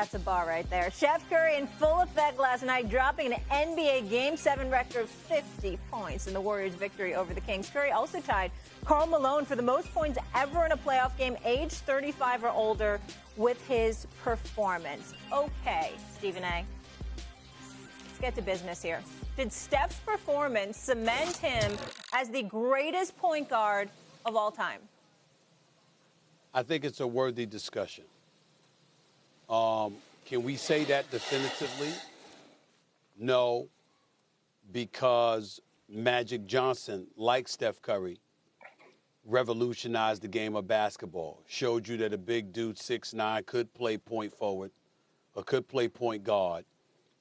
That's a bar right there. Steph Curry in full effect last night, dropping an NBA Game 7 record of 50 points in the Warriors' victory over the Kings. Curry also tied Karl Malone for the most points ever in a playoff game, age 35 or older, with his performance. Okay, Stephen A., let's get to business here. Did Steph's performance cement him as the greatest point guard of all time? I think it's a worthy discussion. Can we say that definitively? No, because Magic Johnson, like Steph Curry, revolutionized the game of basketball, showed you that a big dude, 6'9", could play point forward or could play point guard,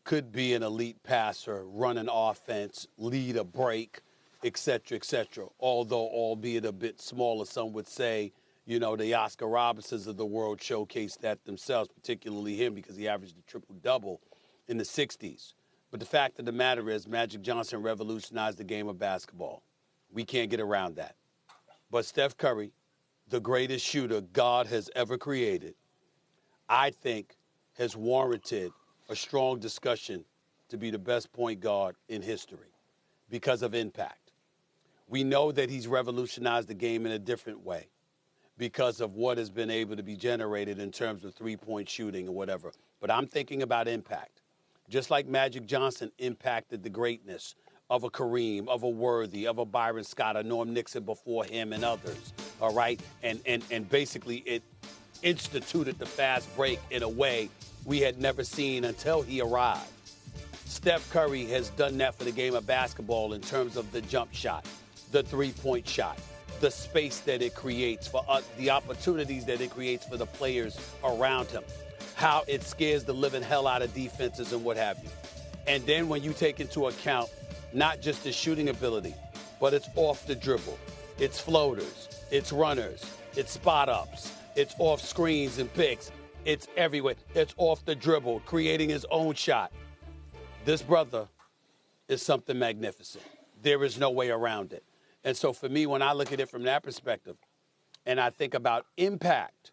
could be an elite passer, run an offense, lead a break, et cetera, although albeit a bit smaller, some would say. You know, the Oscar Robinsons of the world showcased that themselves, particularly him, because he averaged a triple-double in the 60s. But the fact of the matter is, Magic Johnson revolutionized the game of basketball. We can't get around that. But Steph Curry, the greatest shooter God has ever created, I think has warranted a strong discussion to be the best point guard in history because of impact. We know that he's revolutionized the game in a different way, because of what has been able to be generated in terms of three-point shooting or whatever. But I'm thinking about impact. Just like Magic Johnson impacted the greatness of a Kareem, of a Worthy, of a Byron Scott, a Norm Nixon before him and others, all right? And basically it instituted the fast break in a way we had never seen until he arrived. Steph Curry has done that for the game of basketball in terms of the jump shot, the three-point shot, the space that it creates for the opportunities that it creates for the players around him, how it scares the living hell out of defenses and what have you. And then when you take into account not just his shooting ability, but it's off the dribble, it's floaters, it's runners, it's spot ups, it's off screens and picks, it's everywhere, it's off the dribble, creating his own shot. This brother is something magnificent. There is no way around it. And so for me, when I look at it from that perspective, and I think about impact,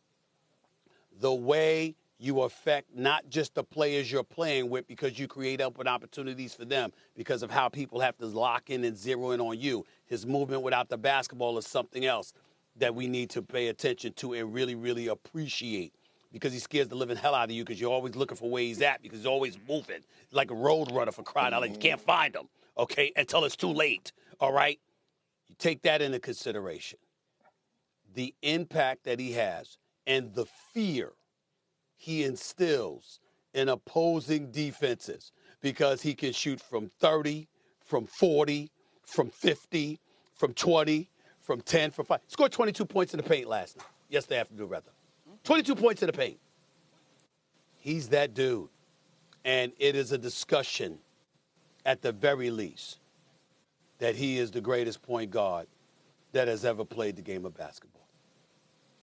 the way you affect not just the players you're playing with because you create open opportunities for them because of how people have to lock in and zero in on you. His movement without the basketball is something else that we need to pay attention to and really, really appreciate, because he scares the living hell out of you because you're always looking for where he's at because he's always moving like a road runner, for crying out loud. You can't find him, okay, until it's too late, all right? You take that into consideration. The impact that he has and the fear he instills in opposing defenses, because he can shoot from 30, from 40, from 50, from 20, from 10, from 5. Scored 22 points in the paint last night. Yesterday afternoon, rather. 22 points in the paint. He's that dude. And it is a discussion, at the very least, that he is the greatest point guard that has ever played the game of basketball.